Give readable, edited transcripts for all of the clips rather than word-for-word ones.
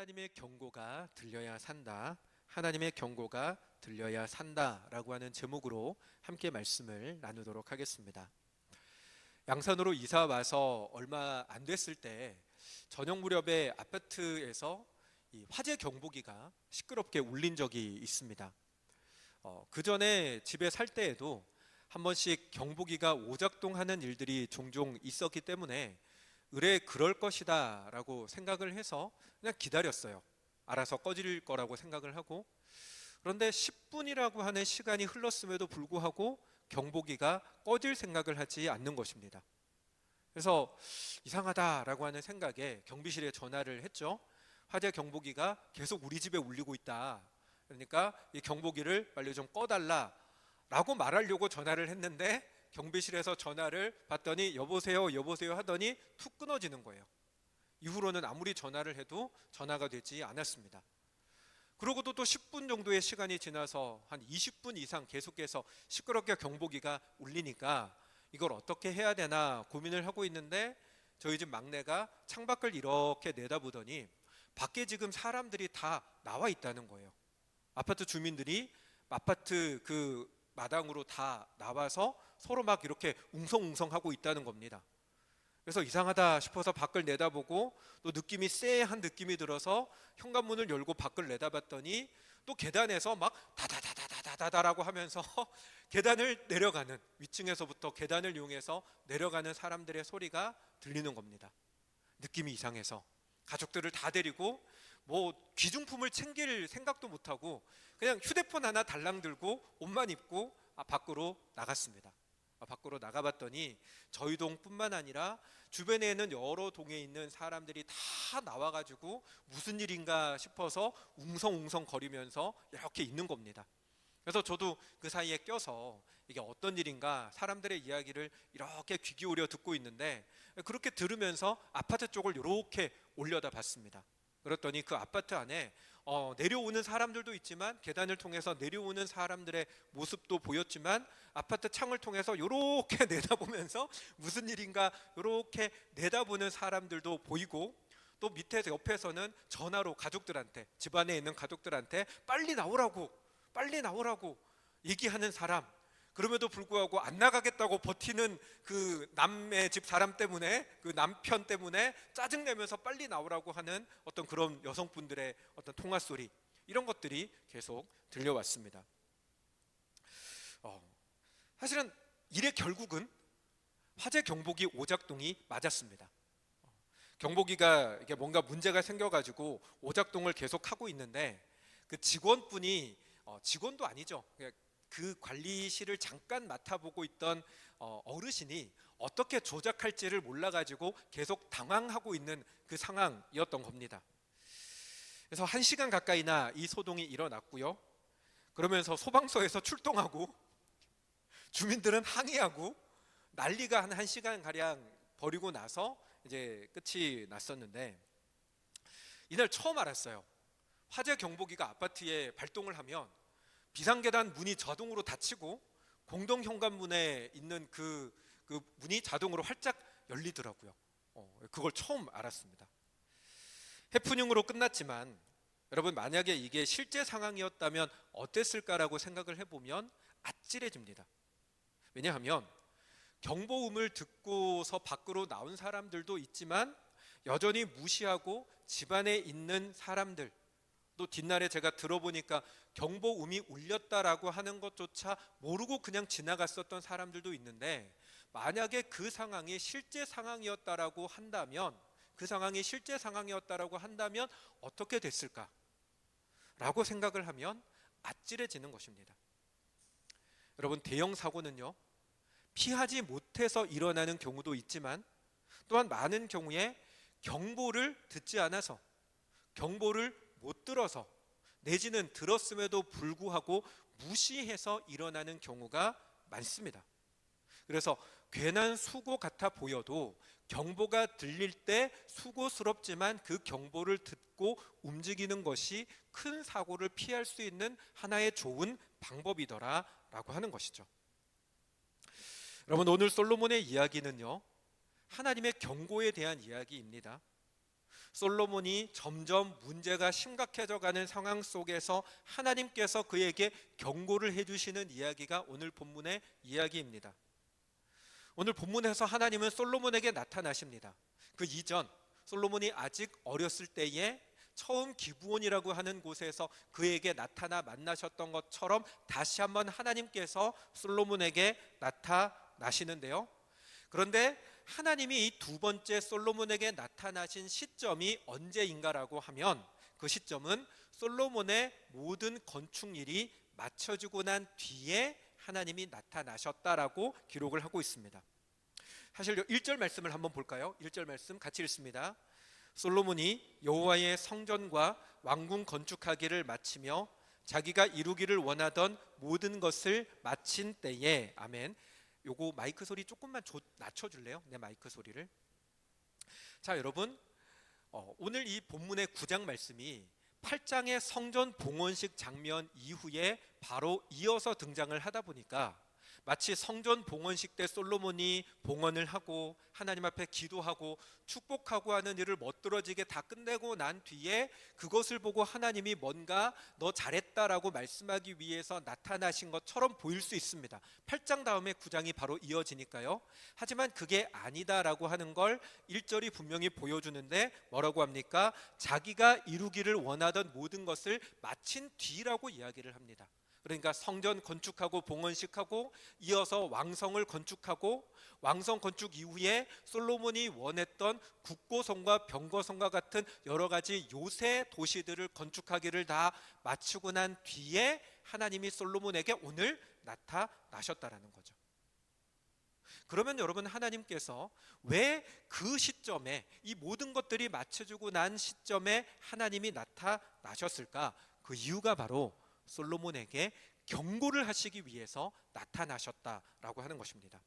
하나님의 경고가 들려야 산다. 하나님의 경고가 들려야 산다라고 하는 제목으로 함께 말씀을 나누도록 하겠습니다. 양산으로 이사 와서 얼마 안 됐을 때 저녁 무렵에 아파트에서 이 화재 경보기가 시끄럽게 울린 적이 있습니다. 그 전에 집에 살 때에도 한 번씩 경보기가 오작동하는 일들이 종종 있었기 때문에 의뢰 그럴 것이다 라고 생각을 해서 그냥 기다렸어요. 알아서 꺼질 거라고 생각을 하고. 그런데 10분이라고 하는 시간이 흘렀음에도 불구하고 경보기가 꺼질 생각을 하지 않는 것입니다. 그래서 이상하다라고 하는 생각에 경비실에 전화를 했죠. 화재 경보기가 계속 우리 집에 울리고 있다. 그러니까 이 경보기를 빨리 좀 꺼달라 라고 말하려고 전화를 했는데, 경비실에서 전화를 받더니 여보세요 여보세요 하더니 툭 끊어지는 거예요. 이후로는 아무리 전화를 해도 전화가 되지 않았습니다. 그러고도 또 10분 정도의 시간이 지나서 한 20분 이상 계속해서 시끄럽게 경보기가 울리니까 이걸 어떻게 해야 되나 고민을 하고 있는데, 저희 집 막내가 창밖을 이렇게 내다보더니 밖에 지금 사람들이 다 나와 있다는 거예요. 아파트 주민들이 아파트 그 마당으로 다 나와서 서로 막 이렇게 웅성웅성하고 있다는 겁니다. 그래서 이상하다 싶어서 밖을 내다보고 또 느낌이 쎄한 느낌이 들어서 현관문을 열고 밖을 내다봤더니 또 계단에서 막 다다다다다다다라고 하면서 계단을 내려가는, 위층에서부터 계단을 이용해서 내려가는 사람들의 소리가 들리는 겁니다. 느낌이 이상해서 가족들을 다 데리고 뭐 귀중품을 챙길 생각도 못하고 그냥 휴대폰 하나 달랑 들고 옷만 입고 밖으로 나갔습니다. 밖으로 나가봤더니 저희 동뿐만 아니라 주변에 있는 여러 동에 있는 사람들이 다 나와가지고 무슨 일인가 싶어서 웅성웅성 거리면서 이렇게 있는 겁니다. 그래서 저도 그 사이에 껴서 이게 어떤 일인가 사람들의 이야기를 이렇게 귀 기울여 듣고 있는데, 그렇게 들으면서 아파트 쪽을 이렇게 올려다 봤습니다. 그랬더니 그 아파트 안에 내려오는 사람들도 있지만, 계단을 통해서 내려오는 사람들의 모습도 보였지만, 아파트 창을 통해서 이렇게 내다보면서 무슨 일인가 이렇게 내다보는 사람들도 보이고, 또 밑에서 옆에서는 전화로 가족들한테, 집안에 있는 가족들한테 빨리 나오라고 얘기하는 사람, 그럼에도 불구하고 안 나가겠다고 버티는 그 남의 집 사람 때문에, 그 남편 때문에 짜증내면서 빨리 나오라고 하는 어떤 그런 여성분들의 어떤 통화 소리, 이런 것들이 계속 들려왔습니다. 사실은 일의 결국은 화재 경보기 오작동이 맞았습니다. 경보기가 이게 뭔가 문제가 생겨가지고 오작동을 계속 하고 있는데, 그 직원분이 직원도 아니죠. 그 관리실을 잠깐 맡아보고 있던 어르신이 어떻게 조작할지를 몰라가지고 계속 당황하고 있는 그 상황이었던 겁니다. 그래서 1시간 가까이나 이 소동이 일어났고요. 그러면서 소방서에서 출동하고 주민들은 항의하고 난리가 한 1시간 가량 벌이고 나서 이제 끝이 났었는데, 이날 처음 알았어요. 화재 경보기가 아파트에 발동을 하면 비상계단 문이 자동으로 닫히고 공동 현관문에 있는 그 문이 자동으로 활짝 열리더라고요. 그걸 처음 알았습니다. 해프닝으로 끝났지만 여러분, 만약에 이게 실제 상황이었다면 어땠을까라고 생각을 해보면 아찔해집니다. 왜냐하면 경보음을 듣고서 밖으로 나온 사람들도 있지만 여전히 무시하고 집안에 있는 사람들, 또 뒷날에 제가 들어보니까 경보음이 울렸다라고 하는 것조차 모르고 그냥 지나갔었던 사람들도 있는데, 만약에 그 상황이 실제 상황이었다라고 한다면, 어떻게 됐을까라고 생각을 하면 아찔해지는 것입니다. 여러분, 대형 사고는요, 피하지 못해서 일어나는 경우도 있지만, 또한 많은 경우에 경보를 듣지 않아서, 경보를 못 들어서, 내지는 들었음에도 불구하고 무시해서 일어나는 경우가 많습니다. 그래서 괜한 수고 같아 보여도 경보가 들릴 때 수고스럽지만 그 경보를 듣고 움직이는 것이 큰 사고를 피할 수 있는 하나의 좋은 방법이더라라고 하는 것이죠. 여러분, 오늘 솔로몬의 이야기는요, 하나님의 경고에 대한 이야기입니다. 솔로몬이 점점 문제가 심각해져 가는 상황 속에서 하나님께서 그에게 경고를 해주시는 이야기가 오늘 본문의 이야기입니다. 오늘 본문에서 하나님은 솔로몬에게 나타나십니다. 그 이전 솔로몬이 아직 어렸을 때에 처음 기브온이라고 하는 곳에서 그에게 나타나 만나셨던 것처럼 다시 한번 하나님께서 솔로몬에게 나타나시는데요. 그런데 하나님이 이 두 번째 솔로몬에게 나타나신 시점이 언제인가라고 하면 그 시점은 솔로몬의 모든 건축일이 마쳐지고 난 뒤에 하나님이 나타나셨다라고 기록을 하고 있습니다. 사실 1절 말씀을 한번 볼까요? 1절 말씀 같이 읽습니다. 솔로몬이 여호와의 성전과 왕궁 건축하기를 마치며 자기가 이루기를 원하던 모든 것을 마친 때에 아멘. 요거 마이크 소리 조금만 낮춰줄래요? 내 마이크 소리를. 자, 여러분, 오늘 이 본문의 9장 말씀이 8장의 성전 봉헌식 장면 이후에 바로 이어서 등장을 하다 보니까 마치 성전 봉헌식 때 솔로몬이 봉헌을 하고 하나님 앞에 기도하고 축복하고 하는 일을 멋들어지게 다 끝내고 난 뒤에 그것을 보고 하나님이 뭔가 너 잘했다라고 말씀하기 위해서 나타나신 것처럼 보일 수 있습니다. 8장 다음에 9장이 바로 이어지니까요. 하지만 그게 아니다라고 하는 걸 1절이 분명히 보여주는데 뭐라고 합니까? 자기가 이루기를 원하던 모든 것을 마친 뒤라고 이야기를 합니다. 그러니까 성전 건축하고 봉헌식하고 이어서 왕성을 건축하고 왕성 건축 이후에 솔로몬이 원했던 국고성과 병거성과 같은 여러 가지 요새 도시들을 건축하기를 다 마치고 난 뒤에 하나님이 솔로몬에게 오늘 나타나셨다라는 거죠. 그러면 여러분, 하나님께서 왜 그 시점에 이 모든 것들이 마쳐지고 난 시점에 하나님이 나타나셨을까? 그 이유가 바로 솔로몬에게 경고를 하시기 위해서 나타나셨다라고 하는 것입니다.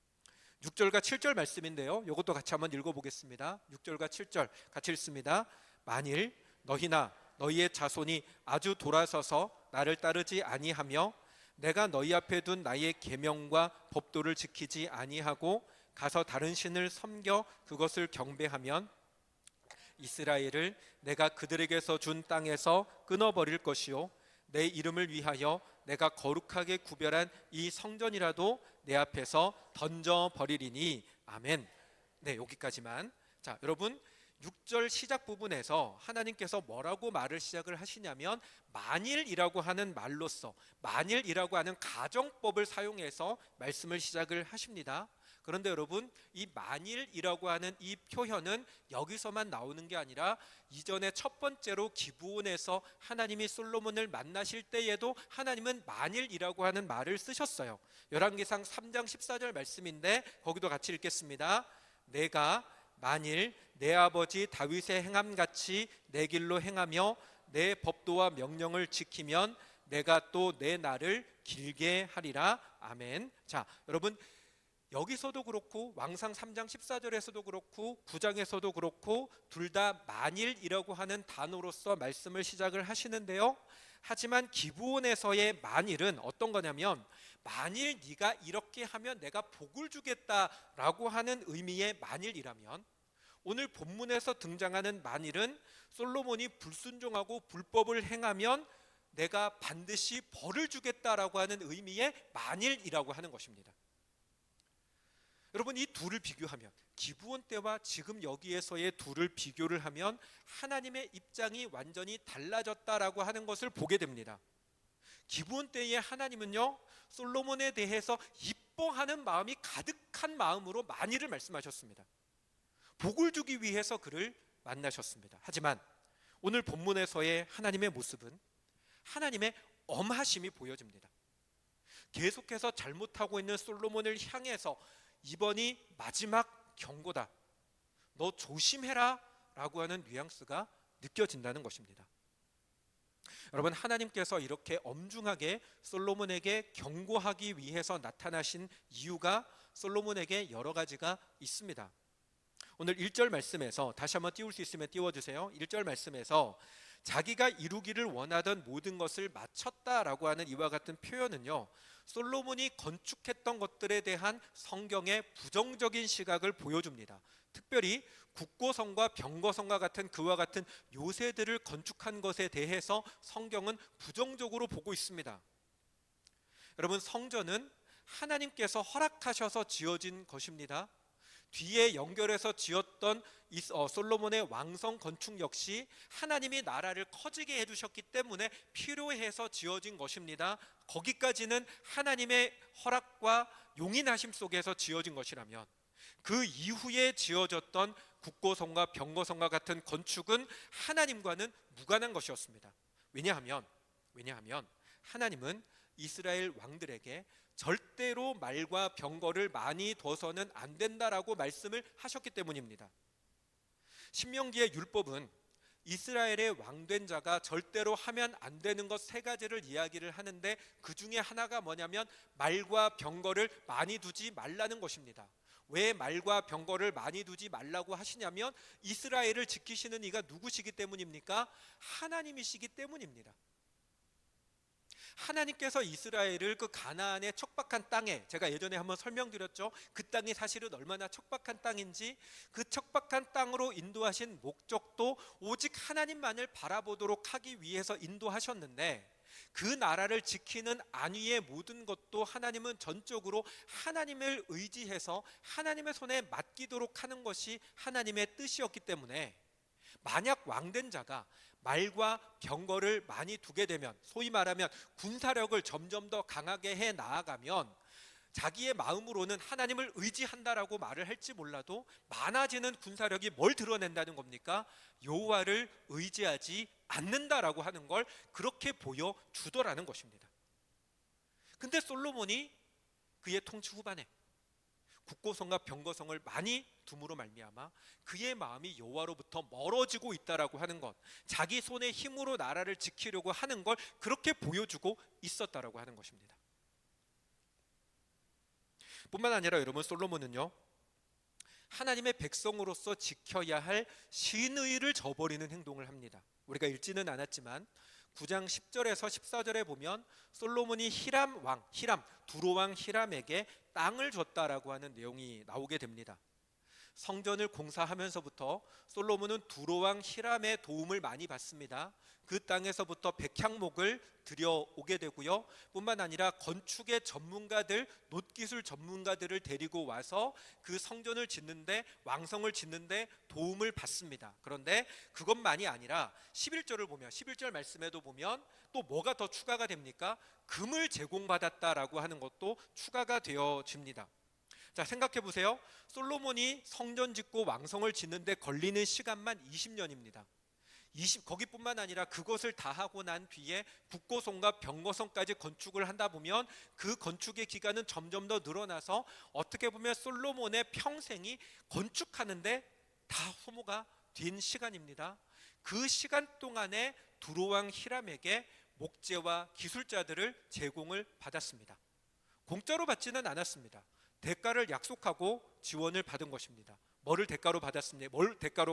6절과 7절 말씀인데요. 이것도 같이 한번 읽어보겠습니다. 6절과 7절 같이 읽습니다. 만일 너희나 너희의 자손이 아주 돌아서서 나를 따르지 아니하며 내가 너희 앞에 둔 나의 계명과 법도를 지키지 아니하고 가서 다른 신을 섬겨 그것을 경배하면 이스라엘을 내가 그들에게서 준 땅에서 끊어버릴 것이요 내 이름을 위하여 내가 거룩하게 구별한 이 성전이라도 내 앞에서 던져버리리니 아멘. 네, 여기까지만. 자, 여러분, 6절 시작 부분에서 하나님께서 뭐라고 말을 시작을 하시냐면 만일이라고 하는 말로써 만일이라고 하는 가정법을 사용해서 말씀을 시작을 하십니다. 그런데 여러분, 이 만일이라고 하는 이 표현은 여기서만 나오는 게 아니라 이전에 첫 번째로 기브온에서 하나님이 솔로몬을 만나실 때에도 하나님은 만일이라고 하는 말을 쓰셨어요. 열왕기상 3장 14절 말씀인데 거기도 같이 읽겠습니다. 내가 만일 내 아버지 다윗의 행함같이 내 길로 행하며 내 법도와 명령을 지키면 내가 또 내 날을 길게 하리라. 아멘. 자, 여러분, 여기서도 그렇고 왕상 3장 14절에서도 그렇고 9장에서도 그렇고 둘 다 만일이라고 하는 단어로서 말씀을 시작을 하시는데요. 하지만 기브온에서의 만일은 어떤 거냐면 만일 네가 이렇게 하면 내가 복을 주겠다라고 하는 의미의 만일이라면, 오늘 본문에서 등장하는 만일은 솔로몬이 불순종하고 불법을 행하면 내가 반드시 벌을 주겠다라고 하는 의미의 만일이라고 하는 것입니다. 여러분, 이 둘을 비교하면 기브온 때와 지금 여기에서의 둘을 비교를 하면 하나님의 입장이 완전히 달라졌다라고 하는 것을 보게 됩니다. 기브온 때의 하나님은요, 솔로몬에 대해서 이뻐하는 마음이 가득한 마음으로 만일을 말씀하셨습니다. 복을 주기 위해서 그를 만나셨습니다. 하지만 오늘 본문에서의 하나님의 모습은 하나님의 엄하심이 보여집니다. 계속해서 잘못하고 있는 솔로몬을 향해서 이번이 마지막 경고다, 너 조심해라 라고 하는 뉘앙스가 느껴진다는 것입니다. 여러분, 하나님께서 이렇게 엄중하게 솔로몬에게 경고하기 위해서 나타나신 이유가 솔로몬에게 여러 가지가 있습니다. 오늘 1절 말씀에서 다시 한번 띄울 수 있으면 띄워주세요. 1절 말씀에서 자기가 이루기를 원하던 모든 것을 마쳤다라고 하는 이와 같은 표현은요, 솔로몬이 건축했던 것들에 대한 성경의 부정적인 시각을 보여줍니다. 특별히 국고성과 병거성과 같은 그와 같은 요새들을 건축한 것에 대해서 성경은 부정적으로 보고 있습니다. 여러분, 성전은 하나님께서 허락하셔서 지어진 것입니다. 뒤에 연결해서 지었던 솔로몬의 왕성 건축 역시 하나님이 나라를 커지게 해주셨기 때문에 필요해서 지어진 것입니다. 거기까지는 하나님의 허락과 용인하심 속에서 지어진 것이라면, 그 이후에 지어졌던 국고성과 병거성과 같은 건축은 하나님과는 무관한 것이었습니다. 왜냐하면 하나님은 이스라엘 왕들에게 절대로 말과 병거를 많이 둬서는 안 된다라고 말씀을 하셨기 때문입니다. 신명기의 율법은 이스라엘의 왕된 자가 절대로 하면 안 되는 것 세 가지를 이야기를 하는데, 그 중에 하나가 뭐냐면 말과 병거를 많이 두지 말라는 것입니다. 왜 말과 병거를 많이 두지 말라고 하시냐면, 이스라엘을 지키시는 이가 누구시기 때문입니까? 하나님이시기 때문입니다. 하나님께서 이스라엘을 그 가나안의 척박한 땅에, 제가 예전에 한번 설명드렸죠. 그 땅이 사실은 얼마나 척박한 땅인지, 그 척박한 땅으로 인도하신 목적도 오직 하나님만을 바라보도록 하기 위해서 인도하셨는데, 그 나라를 지키는 안위의 모든 것도 하나님은 전적으로 하나님을 의지해서 하나님의 손에 맡기도록 하는 것이 하나님의 뜻이었기 때문에, 만약 왕된 자가 말과 병거를 많이 두게 되면, 소위 말하면 군사력을 점점 더 강하게 해 나아가면, 자기의 마음으로는 하나님을 의지한다라고 말을 할지 몰라도 많아지는 군사력이 뭘 드러낸다는 겁니까? 여호와를 의지하지 않는다라고 하는 걸 그렇게 보여주더라는 것입니다. 근데 솔로몬이 그의 통치 후반에 국고성과 병거성을 많이 둠으로 말미암아 그의 마음이 여호와로부터 멀어지고 있다라고 하는 것, 자기 손의 힘으로 나라를 지키려고 하는 걸 그렇게 보여주고 있었다라고 하는 것입니다. 뿐만 아니라 여러분, 솔로몬은요, 하나님의 백성으로서 지켜야 할 신의를 저버리는 행동을 합니다. 우리가 읽지는 않았지만 9장 10절에서 14절에 보면 솔로몬이 두로왕 히람에게 땅을 줬다라고 하는 내용이 나오게 됩니다. 성전을 공사하면서부터 솔로몬은 두로왕 히람의 도움을 많이 받습니다. 그 땅에서부터 백향목을 들여오게 되고요, 뿐만 아니라 건축의 전문가들, 놋기술 전문가들을 데리고 와서 그 성전을 짓는데, 왕성을 짓는데 도움을 받습니다. 그런데 그것만이 아니라 11절 말씀에도 보면 또 뭐가 더 추가가 됩니까? 금을 제공받았다라고 하는 것도 추가가 되어집니다. 자, 생각해 보세요. 솔로몬이 성전 짓고 왕성을 짓는데 걸리는 시간만 20년입니다. 거기뿐만 아니라 그것을 다 하고 난 뒤에 국고성과 병거성까지 건축을 한다 보면 그 건축의 기간은 점점 더 늘어나서 어떻게 보면 솔로몬의 평생이 건축하는데 다 소모가 된 시간입니다. 그 시간 동안에 두로왕 히람에게 목재와 기술자들을 제공을 받았습니다. 공짜로 받지는 않았습니다. 대가를 약속하고 지원을 받은 것입니다. 뭘 대가로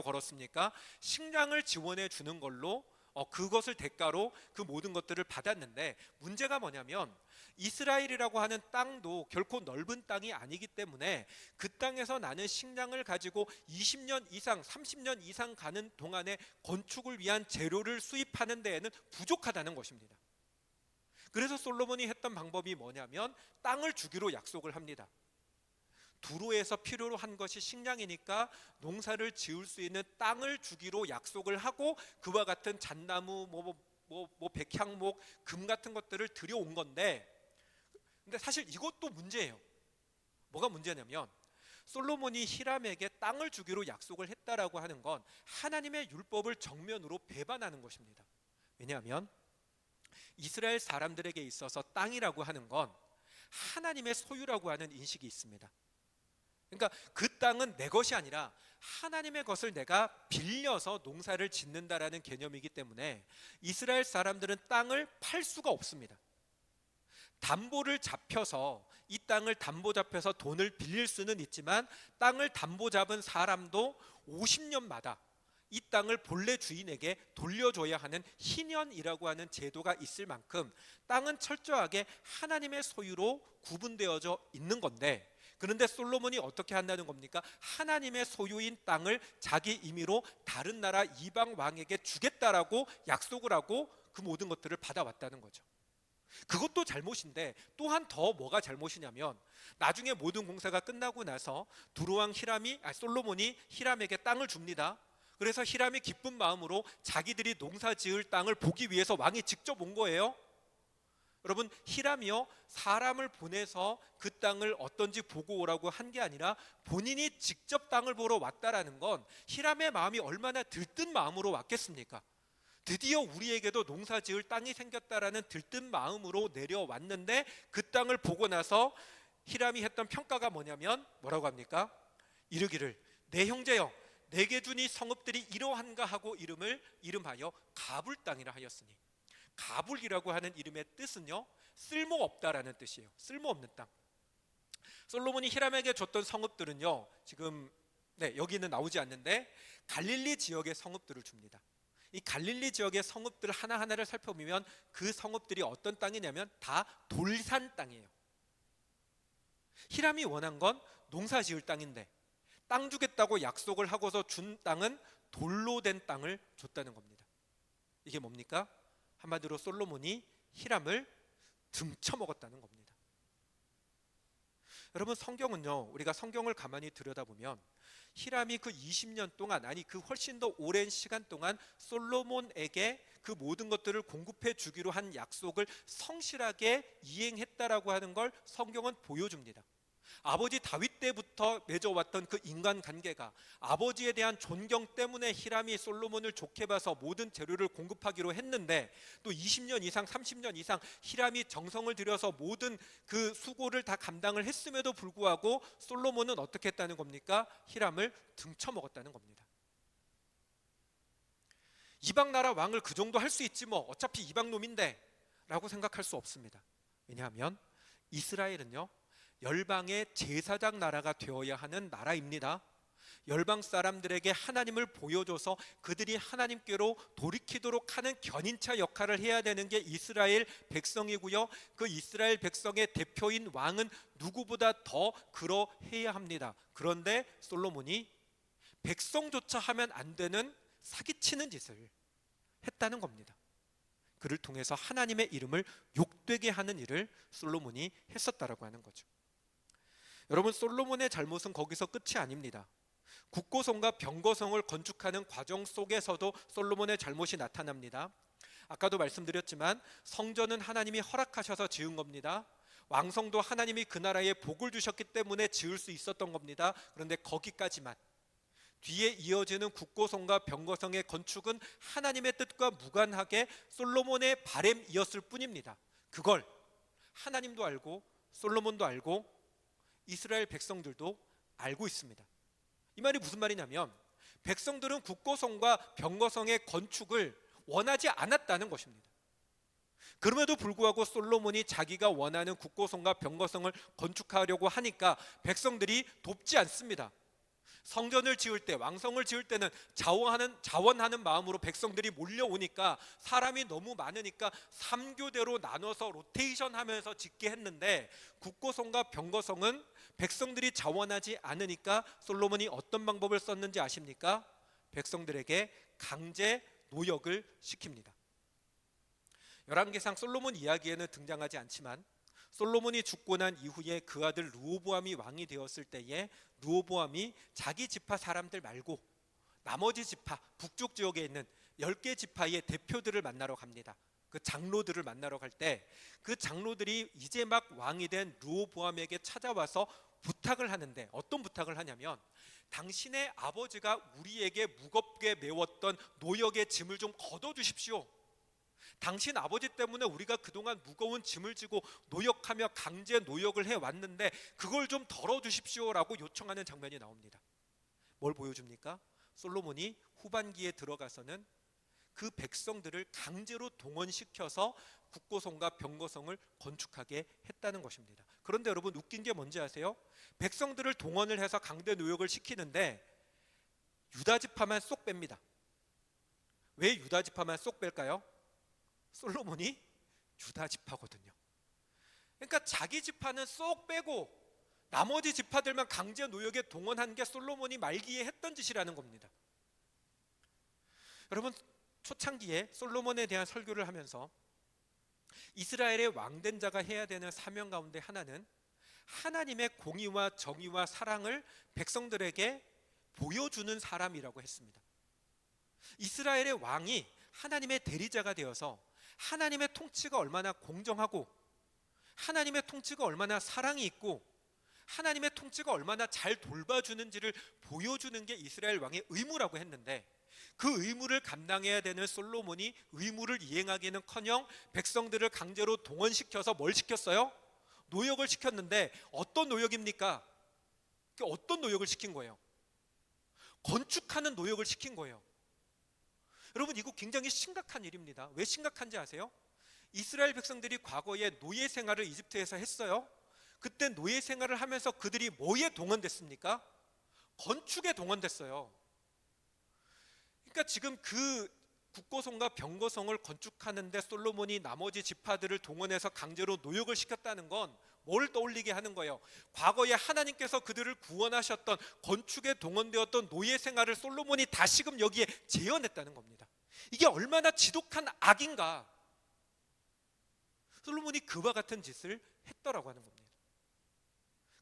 걸었습니까? 식량을 지원해 주는 걸로 그것을 대가로 그 모든 것들을 받았는데, 문제가 뭐냐면 이스라엘이라고 하는 땅도 결코 넓은 땅이 아니기 때문에 그 땅에서 나는 식량을 가지고 20년 이상 30년 이상 가는 동안에 건축을 위한 재료를 수입하는 데에는 부족하다는 것입니다. 그래서 솔로몬이 했던 방법이 뭐냐면 땅을 주기로 약속을 합니다. 두로에서 필요로 한 것이 식량이니까 농사를 지을 수 있는 땅을 주기로 약속을 하고, 그와 같은 잣나무, 백향목, 금 같은 것들을 들여온 건데, 근데 사실 이것도 문제예요. 뭐가 문제냐면 솔로몬이 히람에게 땅을 주기로 약속을 했다라고 하는 건 하나님의 율법을 정면으로 배반하는 것입니다. 왜냐하면 이스라엘 사람들에게 있어서 땅이라고 하는 건 하나님의 소유라고 하는 인식이 있습니다. 그러니까 그 땅은 내 것이 아니라 하나님의 것을 내가 빌려서 농사를 짓는다라는 개념이기 때문에 이스라엘 사람들은 땅을 팔 수가 없습니다. 담보를 잡혀서 이 땅을 담보 잡혀서 돈을 빌릴 수는 있지만, 땅을 담보 잡은 사람도 50년마다 이 땅을 본래 주인에게 돌려줘야 하는 희년이라고 하는 제도가 있을 만큼 땅은 철저하게 하나님의 소유로 구분되어져 있는 건데, 그런데 솔로몬이 어떻게 한다는 겁니까? 하나님의 소유인 땅을 자기 임의로 다른 나라 이방 왕에게 주겠다라고 약속을 하고 그 모든 것들을 받아왔다는 거죠. 그것도 잘못인데, 또한 더 뭐가 잘못이냐면, 나중에 모든 공사가 끝나고 나서 두로왕 솔로몬이 히람에게 땅을 줍니다. 그래서 히람이 기쁜 마음으로 자기들이 농사 지을 땅을 보기 위해서 왕이 직접 온 거예요. 여러분, 히람이요, 사람을 보내서 그 땅을 어떤지 보고 오라고 한 게 아니라 본인이 직접 땅을 보러 왔다라는 건 히람의 마음이 얼마나 들뜬 마음으로 왔겠습니까? 드디어 우리에게도 농사 지을 땅이 생겼다라는 들뜬 마음으로 내려왔는데, 그 땅을 보고 나서 히람이 했던 평가가 뭐라고 합니까? 이르기를, 내 형제여, 내게 준 이 성읍들이 이러한가 하고 이름하여 가불 땅이라 하였으니, 가불이라고 하는 이름의 뜻은요, 쓸모없다라는 뜻이에요. 쓸모없는 땅. 솔로몬이 히람에게 줬던 성읍들은요, 지금 여기는 나오지 않는데 갈릴리 지역의 성읍들을 줍니다. 이 갈릴리 지역의 성읍들 하나하나를 살펴보면 그 성읍들이 어떤 땅이냐면 다 돌산 땅이에요. 히람이 원한 건 농사 지을 땅인데, 땅 주겠다고 약속을 하고서 준 땅은 돌로 된 땅을 줬다는 겁니다. 이게 뭡니까? 한마디로 솔로몬이 히람을 등쳐먹었다는 겁니다. 여러분, 성경은요, 우리가 성경을 가만히 들여다보면 히람이 그 20년 동안, 아니 그 훨씬 더 오랜 시간 동안 솔로몬에게 그 모든 것들을 공급해 주기로 한 약속을 성실하게 이행했다라고 하는 걸 성경은 보여줍니다. 아버지 다윗 때부터 맺어왔던 그 인간관계가, 아버지에 대한 존경 때문에 히람이 솔로몬을 좋게 봐서 모든 재료를 공급하기로 했는데, 또 20년 이상 30년 이상 히람이 정성을 들여서 모든 그 수고를 다 감당을 했음에도 불구하고 솔로몬은 어떻게 했다는 겁니까? 히람을 등쳐먹었다는 겁니다. 이방 나라 왕을 그 정도 할 수 있지, 뭐 어차피 이방 놈인데 라고 생각할 수 없습니다. 왜냐하면 이스라엘은요, 열방의 제사장 나라가 되어야 하는 나라입니다. 열방 사람들에게 하나님을 보여줘서 그들이 하나님께로 돌이키도록 하는 견인차 역할을 해야 되는 게 이스라엘 백성이고요, 그 이스라엘 백성의 대표인 왕은 누구보다 더 그러해야 합니다. 그런데 솔로몬이 백성조차 하면 안 되는 사기치는 짓을 했다는 겁니다. 그를 통해서 하나님의 이름을 욕되게 하는 일을 솔로몬이 했었다라고 하는 거죠. 여러분, 솔로몬의 잘못은 거기서 끝이 아닙니다. 국고성과 병거성을 건축하는 과정 속에서도 솔로몬의 잘못이 나타납니다. 아까도 말씀드렸지만 성전은 하나님이 허락하셔서 지은 겁니다. 왕성도 하나님이 그 나라에 복을 주셨기 때문에 지을 수 있었던 겁니다. 그런데 거기까지만. 뒤에 이어지는 국고성과 병거성의 건축은 하나님의 뜻과 무관하게 솔로몬의 바램이었을 뿐입니다. 그걸 하나님도 알고 솔로몬도 알고 이스라엘 백성들도 알고 있습니다. 이 말이 무슨 말이냐면, 백성들은 국고성과 병거성의 건축을 원하지 않았다는 것입니다. 그럼에도 불구하고 솔로몬이 자기가 원하는 국고성과 병거성을 건축하려고 하니까 백성들이 돕지 않습니다. 성전을 지을 때, 왕성을 지을 때는 자원하는 마음으로 백성들이 몰려오니까, 사람이 너무 많으니까 3교대로 나눠서 로테이션 하면서 짓게 했는데, 국고성과 병거성은 백성들이 자원하지 않으니까 솔로몬이 어떤 방법을 썼는지 아십니까? 백성들에게 강제 노역을 시킵니다. 열왕기상 솔로몬 이야기에는 등장하지 않지만, 솔로몬이 죽고 난 이후에 그 아들 르호보암이 왕이 되었을 때에 르호보암이 자기 지파 사람들 말고 나머지 지파, 북쪽 지역에 있는 10개 지파의 대표들을 만나러 갑니다. 그 장로들을 만나러 갈 때 그 장로들이 이제 막 왕이 된 르호보암에게 찾아와서 부탁을 하는데, 어떤 부탁을 하냐면, 당신의 아버지가 우리에게 무겁게 메웠던 노역의 짐을 좀 걷어주십시오. 당신 아버지 때문에 우리가 그동안 무거운 짐을 지고 노역하며 강제 노역을 해왔는데 그걸 좀 덜어주십시오라고 요청하는 장면이 나옵니다. 뭘 보여줍니까? 솔로몬이 후반기에 들어가서는 그 백성들을 강제로 동원시켜서 국고성과 병거성을 건축하게 했다는 것입니다. 그런데 여러분, 웃긴 게 뭔지 아세요? 백성들을 동원을 해서 강제 노역을 시키는데 유다 지파만 쏙 뺍니다. 왜 유다 지파만 쏙 뺄까요? 솔로몬이 유다 지파거든요. 그러니까 자기 지파는 쏙 빼고 나머지 지파들만 강제 노역에 동원한 게 솔로몬이 말기에 했던 짓이라는 겁니다. 여러분, 초창기에 솔로몬에 대한 설교를 하면서 이스라엘의 왕된 자가 해야 되는 사명 가운데 하나는 하나님의 공의와 정의와 사랑을 백성들에게 보여주는 사람이라고 했습니다. 이스라엘의 왕이 하나님의 대리자가 되어서 하나님의 통치가 얼마나 공정하고 하나님의 통치가 얼마나 사랑이 있고 하나님의 통치가 얼마나 잘 돌봐주는지를 보여주는 게 이스라엘 왕의 의무라고 했는데, 그 의무를 감당해야 되는 솔로몬이 의무를 이행하기는커녕 백성들을 강제로 동원시켜서 뭘 시켰어요? 노역을 시켰는데, 어떤 노역입니까? 어떤 노역을 시킨 거예요? 건축하는 노역을 시킨 거예요. 여러분, 이거 굉장히 심각한 일입니다. 왜 심각한지 아세요? 이스라엘 백성들이 과거에 노예 생활을 이집트에서 했어요. 그때 노예 생활을 하면서 그들이 뭐에 동원됐습니까? 건축에 동원됐어요. 그러니까 지금 그 국고성과 병거성을 건축하는데 솔로몬이 나머지 지파들을 동원해서 강제로 노역을 시켰다는 건 뭘 떠올리게 하는 거예요? 과거에 하나님께서 그들을 구원하셨던 건축에 동원되었던 노예 생활을 솔로몬이 다시금 여기에 재현했다는 겁니다. 이게 얼마나 지독한 악인가. 솔로몬이 그와 같은 짓을 했더라고 하는 겁니다.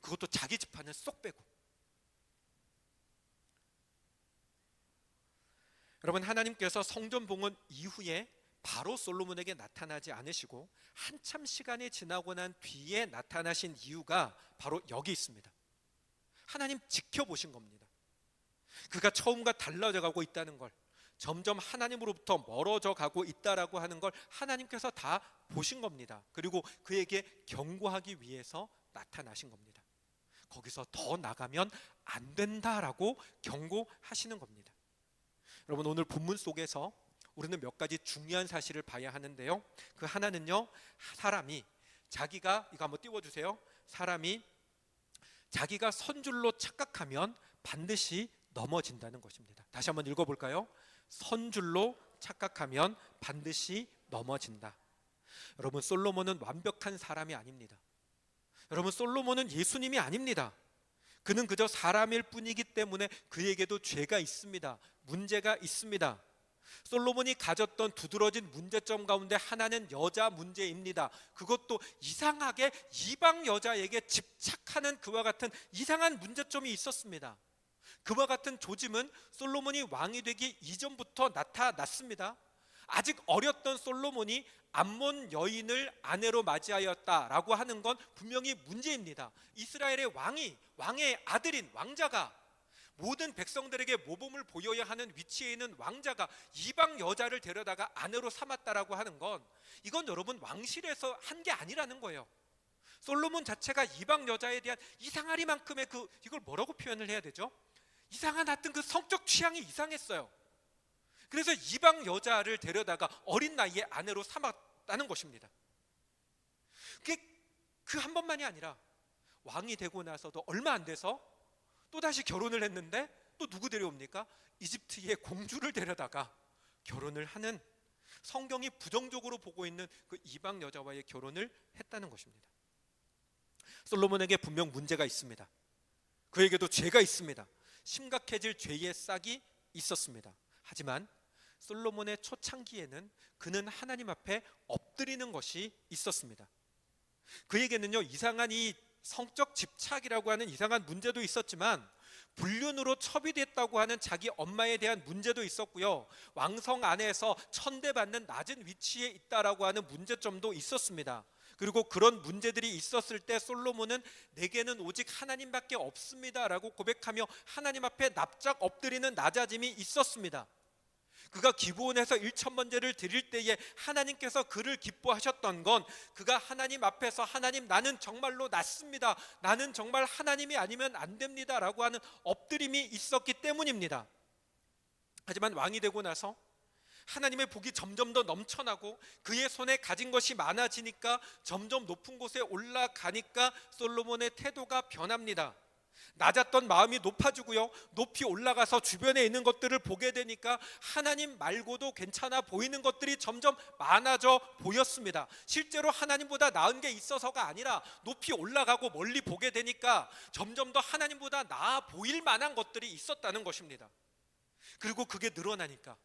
그것도 자기 지파는 쏙 빼고. 여러분, 하나님께서 성전 봉헌 이후에 바로 솔로몬에게 나타나지 않으시고 한참 시간이 지나고 난 뒤에 나타나신 이유가 바로 여기 있습니다. 하나님 지켜보신 겁니다. 그가 처음과 달라져 가고 있다는 걸, 점점 하나님으로부터 멀어져 가고 있다라고 하는 걸 하나님께서 다 보신 겁니다. 그리고 그에게 경고하기 위해서 나타나신 겁니다. 거기서 더 나가면 안 된다라고 경고하시는 겁니다. 여러분, 오늘 본문 속에서 우리는 몇 가지 중요한 사실을 봐야 하는데요. 그 하나는요, 사람이 자기가, 이거 한번 띄워주세요. 사람이 자기가 선줄로 착각하면 반드시 넘어진다는 것입니다. 다시 한번 읽어볼까요? 선줄로 착각하면 반드시 넘어진다. 여러분, 솔로몬은 완벽한 사람이 아닙니다. 여러분, 솔로몬은 예수님이 아닙니다. 그는 그저 사람일 뿐이기 때문에 그에게도 죄가 있습니다. 문제가 있습니다. 솔로몬이 가졌던 두드러진 문제점 가운데 하나는 여자 문제입니다. 그것도 이상하게 이방 여자에게 집착하는 그와 같은 이상한 문제점이 있었습니다. 그와 같은 조짐은 솔로몬이 왕이 되기 이전부터 나타났습니다. 아직 어렸던 솔로몬이 암몬 여인을 아내로 맞이하였다라고 하는 건 분명히 문제입니다. 이스라엘의 왕의 아들인 왕자가, 모든 백성들에게 모범을 보여야 하는 위치에 있는 왕자가 이방 여자를 데려다가 아내로 삼았다라고 하는 건, 이건 여러분 왕실에서 한 게 아니라는 거예요. 솔로몬 자체가 이방 여자에 대한 이상하리만큼의 이걸 뭐라고 표현을 해야 되죠? 이상한, 하여튼 그 성적 취향이 이상했어요. 그래서 이방 여자를 데려다가 어린 나이에 아내로 삼았다는 것입니다. 그게 그 한 번만이 아니라 왕이 되고 나서도 얼마 안 돼서 또다시 결혼을 했는데 또 누구 데려옵니까? 이집트의 공주를 데려다가 결혼을 하는, 성경이 부정적으로 보고 있는 그 이방 여자와의 결혼을 했다는 것입니다. 솔로몬에게 분명 문제가 있습니다. 그에게도 죄가 있습니다. 심각해질 죄의 싹이 있었습니다. 하지만 솔로몬의 초창기에는 그는 하나님 앞에 엎드리는 것이 있었습니다. 그에게는요, 이상한 이 성적 집착이라고 하는 이상한 문제도 있었지만, 불륜으로 첩이됐다고 하는 자기 엄마에 대한 문제도 있었고요, 왕성 안에서 천대받는 낮은 위치에 있다라고 하는 문제점도 있었습니다. 그리고 그런 문제들이 있었을 때 솔로몬은 내게는 오직 하나님밖에 없습니다라고 고백하며 하나님 앞에 납작 엎드리는 낮아짐이 있었습니다. 그가 기브온에서 1,000번제를 드릴 때에 하나님께서 그를 기뻐하셨던 건, 그가 하나님 앞에서 하나님, 나는 정말로 낮습니다, 나는 정말 하나님이 아니면 안 됩니다 라고 하는 엎드림이 있었기 때문입니다. 하지만 왕이 되고 나서 하나님의 복이 점점 더 넘쳐나고 그의 손에 가진 것이 많아지니까, 점점 높은 곳에 올라가니까 솔로몬의 태도가 변합니다. 낮았던 마음이 높아지고요, 높이 올라가서 주변에 있는 것들을 보게 되니까 하나님 말고도 괜찮아 보이는 것들이 점점 많아져 보였습니다. 실제로 하나님보다 나은 게 있어서가 아니라 높이 올라가고 멀리 보게 되니까 점점 더 하나님보다 나아 보일 만한 것들이 있었다는 것입니다. 그리고 그게 늘어나니까,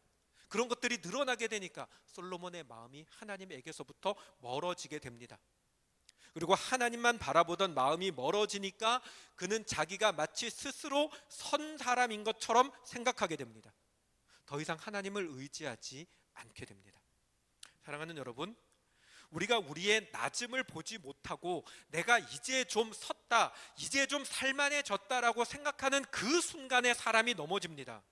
그런 것들이 늘어나게 되니까 솔로몬의 마음이 하나님에게서부터 멀어지게 됩니다. 그리고 하나님만 바라보던 마음이 멀어지니까 그는 자기가 마치 스스로 선 사람인 것처럼 생각하게 됩니다. 더 이상 하나님을 의지하지 않게 됩니다. 사랑하는 여러분, 우리가 우리의 낮음을 보지 못하고 내가 이제 좀 섰다, 이제 좀 살만해졌다라고 생각하는 그 순간에 사람이 넘어집니다.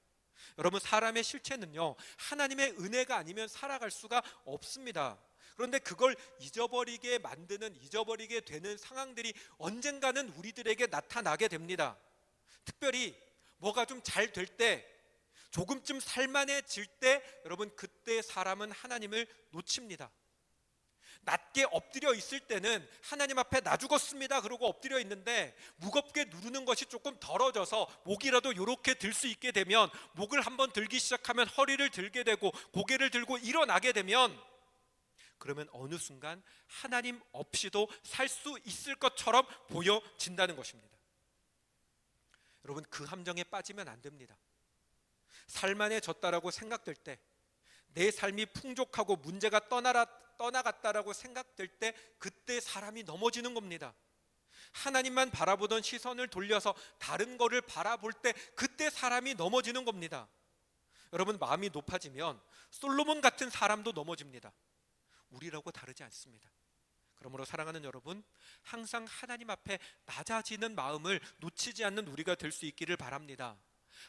여러분, 사람의 실체는요, 하나님의 은혜가 아니면 살아갈 수가 없습니다. 그런데 그걸 잊어버리게 만드는, 잊어버리게 되는 상황들이 언젠가는 우리들에게 나타나게 됩니다. 특별히 뭐가 좀 잘 될 때, 조금쯤 살만해질 때, 여러분, 그때 사람은 하나님을 놓칩니다. 낮게 엎드려 있을 때는 하나님 앞에 나 죽었습니다 그러고 엎드려 있는데, 무겁게 누르는 것이 조금 덜어져서 목이라도 이렇게 들 수 있게 되면, 목을 한번 들기 시작하면 허리를 들게 되고 고개를 들고 일어나게 되면, 그러면 어느 순간 하나님 없이도 살 수 있을 것처럼 보여진다는 것입니다. 여러분, 그 함정에 빠지면 안 됩니다. 살만해졌다라고 생각될 때, 내 삶이 풍족하고 문제가 떠나갔다라고 생각될 때, 그때 사람이 넘어지는 겁니다. 하나님만 바라보던 시선을 돌려서 다른 거를 바라볼 때, 그때 사람이 넘어지는 겁니다. 여러분, 마음이 높아지면 솔로몬 같은 사람도 넘어집니다. 우리라고 다르지 않습니다. 그러므로 사랑하는 여러분, 항상 하나님 앞에 낮아지는 마음을 놓치지 않는 우리가 될 수 있기를 바랍니다.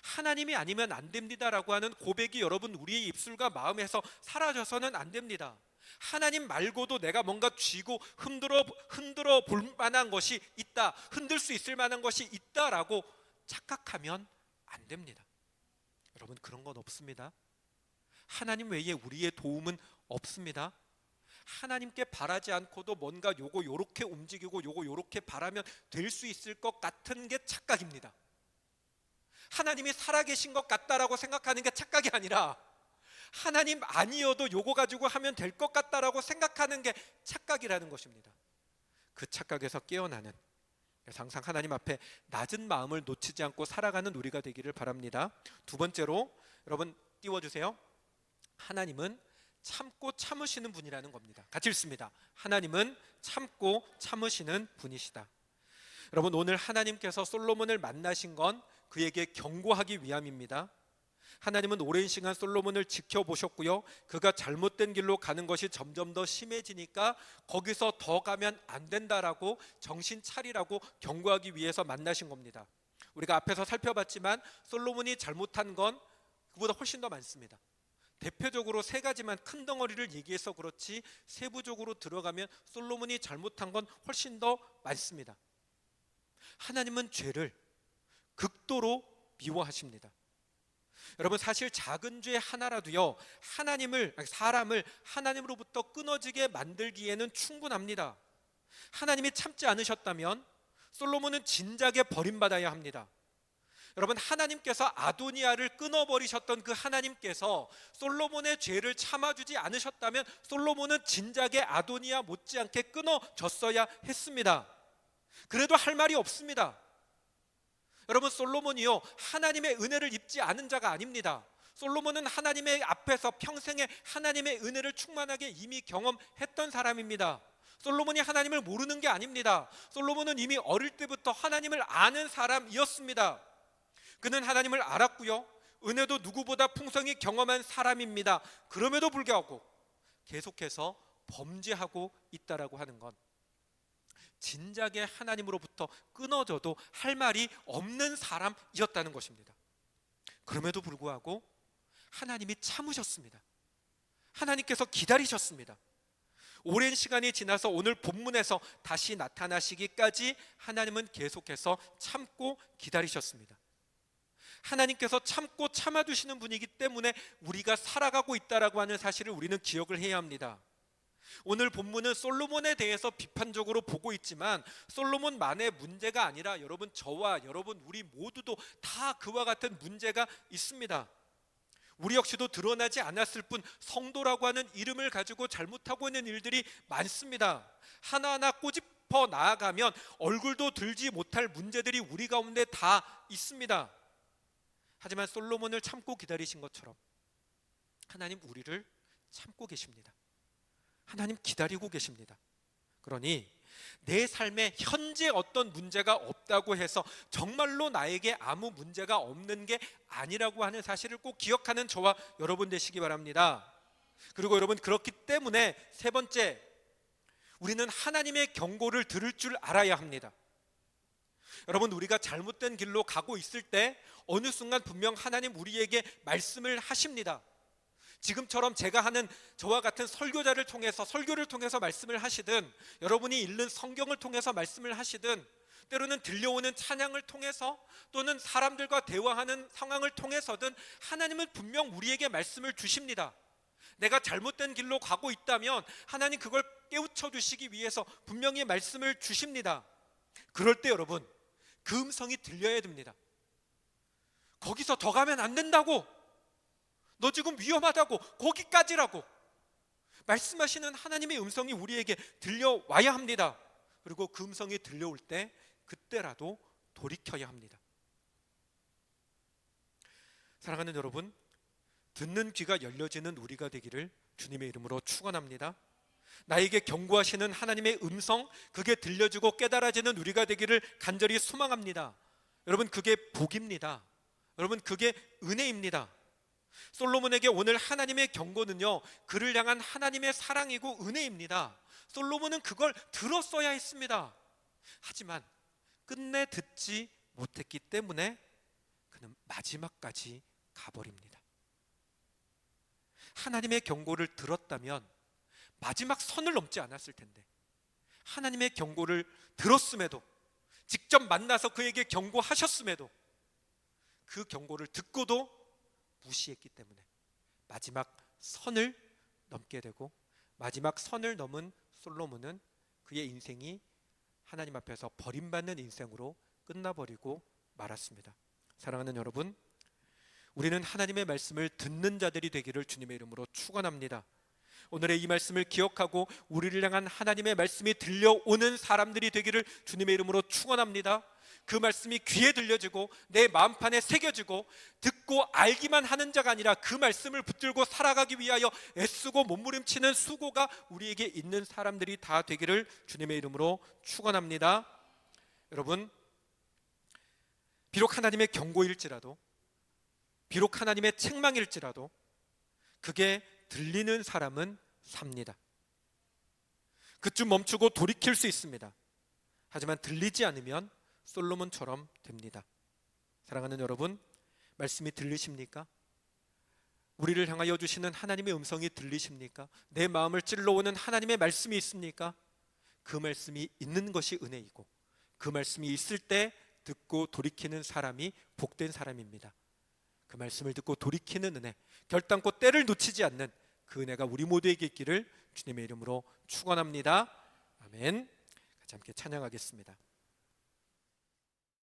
하나님이 아니면 안 됩니다라고 하는 고백이 여러분 우리의 입술과 마음에서 사라져서는 안 됩니다. 하나님 말고도 내가 뭔가 쥐고 흔들어 볼 만한 것이 있다, 흔들 수 있을 만한 것이 있다라고 착각하면 안 됩니다. 여러분, 그런 건 없습니다. 하나님 외에 우리의 도움은 없습니다. 하나님께 바라지 않고도 뭔가 요렇게 움직이고 요렇게 바라면 될 수 있을 것 같은 게 착각입니다. 하나님이 살아계신 것 같다라고 생각하는 게 착각이 아니라, 하나님 아니어도 요거 가지고 하면 될 것 같다라고 생각하는 게 착각이라는 것입니다. 그 착각에서 깨어나는, 항상 하나님 앞에 낮은 마음을 놓치지 않고 살아가는 우리가 되기를 바랍니다. 두 번째로, 여러분 띄워주세요. 하나님은 참고 참으시는 분이라는 겁니다. 같이 읽습니다. 하나님은 참고 참으시는 분이시다. 여러분, 오늘 하나님께서 솔로몬을 만나신 건 그에게 경고하기 위함입니다. 하나님은 오랜 시간 솔로몬을 지켜보셨고요, 그가 잘못된 길로 가는 것이 점점 더 심해지니까 거기서 더 가면 안 된다라고, 정신 차리라고 경고하기 위해서 만나신 겁니다. 우리가 앞에서 살펴봤지만 솔로몬이 잘못한 건 그보다 훨씬 더 많습니다. 대표적으로 세 가지만 큰 덩어리를 얘기해서 그렇지, 세부적으로 들어가면 솔로몬이 잘못한 건 훨씬 더 많습니다. 하나님은 죄를 극도로 미워하십니다. 여러분, 사실 작은 죄 하나라도요, 사람을 하나님으로부터 끊어지게 만들기에는 충분합니다. 하나님이 참지 않으셨다면 솔로몬은 진작에 버림받아야 합니다. 여러분, 하나님께서 아도니아를 끊어버리셨던 그 하나님께서 솔로몬의 죄를 참아주지 않으셨다면 솔로몬은 진작에 아도니아 못지않게 끊어졌어야 했습니다. 그래도 할 말이 없습니다. 여러분, 솔로몬이요, 하나님의 은혜를 입지 않은 자가 아닙니다. 솔로몬은 하나님의 앞에서 평생에 하나님의 은혜를 충만하게 이미 경험했던 사람입니다. 솔로몬이 하나님을 모르는 게 아닙니다. 솔로몬은 이미 어릴 때부터 하나님을 아는 사람이었습니다. 그는 하나님을 알았고요, 은혜도 누구보다 풍성히 경험한 사람입니다. 그럼에도 불구하고 계속해서 범죄하고 있다라고 하는 건, 진작에 하나님으로부터 끊어져도 할 말이 없는 사람이었다는 것입니다. 그럼에도 불구하고 하나님이 참으셨습니다. 하나님께서 기다리셨습니다. 오랜 시간이 지나서 오늘 본문에서 다시 나타나시기까지 하나님은 계속해서 참고 기다리셨습니다. 하나님께서 참고 참아주시는 분이기 때문에 우리가 살아가고 있다라고 하는 사실을 우리는 기억을 해야 합니다. 오늘 본문은 솔로몬에 대해서 비판적으로 보고 있지만 솔로몬만의 문제가 아니라 여러분, 저와 여러분 우리 모두도 다 그와 같은 문제가 있습니다. 우리 역시도 드러나지 않았을 뿐 성도라고 하는 이름을 가지고 잘못하고 있는 일들이 많습니다. 하나하나 꼬집어 나아가면 얼굴도 들지 못할 문제들이 우리 가운데 다 있습니다. 하지만 솔로몬을 참고 기다리신 것처럼 하나님 우리를 참고 계십니다. 하나님 기다리고 계십니다. 그러니 내 삶에 현재 어떤 문제가 없다고 해서 정말로 나에게 아무 문제가 없는 게 아니라고 하는 사실을 꼭 기억하는 저와 여러분 되시기 바랍니다. 그리고 여러분, 그렇기 때문에 세 번째, 우리는 하나님의 경고를 들을 줄 알아야 합니다. 여러분, 우리가 잘못된 길로 가고 있을 때 어느 순간 분명 하나님 우리에게 말씀을 하십니다. 지금처럼 제가 하는 저와 같은 설교자를 통해서, 설교를 통해서 말씀을 하시든, 여러분이 읽는 성경을 통해서 말씀을 하시든, 때로는 들려오는 찬양을 통해서 또는 사람들과 대화하는 상황을 통해서든 하나님은 분명 우리에게 말씀을 주십니다. 내가 잘못된 길로 가고 있다면 하나님 그걸 깨우쳐 주시기 위해서 분명히 말씀을 주십니다. 그럴 때 여러분, 그 음성이 들려야 됩니다. 거기서 더 가면 안 된다고, 너 지금 위험하다고, 거기까지라고 말씀하시는 하나님의 음성이 우리에게 들려와야 합니다. 그리고 그 음성이 들려올 때 그때라도 돌이켜야 합니다. 사랑하는 여러분, 듣는 귀가 열려지는 우리가 되기를 주님의 이름으로 축원합니다. 나에게 경고하시는 하나님의 음성, 그게 들려지고 깨달아지는 우리가 되기를 간절히 소망합니다. 여러분, 그게 복입니다. 여러분, 그게 은혜입니다. 솔로몬에게 오늘 하나님의 경고는요, 그를 향한 하나님의 사랑이고 은혜입니다. 솔로몬은 그걸 들었어야 했습니다. 하지만 끝내 듣지 못했기 때문에 그는 마지막까지 가버립니다. 하나님의 경고를 들었다면 마지막 선을 넘지 않았을 텐데, 하나님의 경고를 들었음에도, 직접 만나서 그에게 경고하셨음에도 그 경고를 듣고도 무시했기 때문에 마지막 선을 넘게 되고, 마지막 선을 넘은 솔로몬은 그의 인생이 하나님 앞에서 버림받는 인생으로 끝나버리고 말았습니다. 사랑하는 여러분, 우리는 하나님의 말씀을 듣는 자들이 되기를 주님의 이름으로 축원합니다. 오늘의 이 말씀을 기억하고 우리를 향한 하나님의 말씀이 들려오는 사람들이 되기를 주님의 이름으로 축원합니다. 그 말씀이 귀에 들려지고 내 마음판에 새겨지고 듣고 알기만 하는 자가 아니라 그 말씀을 붙들고 살아가기 위하여 애쓰고 몸부림치는 수고가 우리에게 있는 사람들이 다 되기를 주님의 이름으로 축원합니다. 여러분, 비록 하나님의 경고일지라도, 비록 하나님의 책망일지라도 그게 들리는 사람은 삽니다. 그쯤 멈추고 돌이킬 수 있습니다. 하지만 들리지 않으면 솔로몬처럼 됩니다. 사랑하는 여러분, 말씀이 들리십니까? 우리를 향하여 주시는 하나님의 음성이 들리십니까? 내 마음을 찔러오는 하나님의 말씀이 있습니까? 그 말씀이 있는 것이 은혜이고, 그 말씀이 있을 때 듣고 돌이키는 사람이 복된 사람입니다. 그 말씀을 듣고 돌이키는 은혜, 결단코 때를 놓치지 않는 그 은혜가 우리 모두에게 있기를 주님의 이름으로 축원합니다. 아멘. 같이 함께 찬양하겠습니다.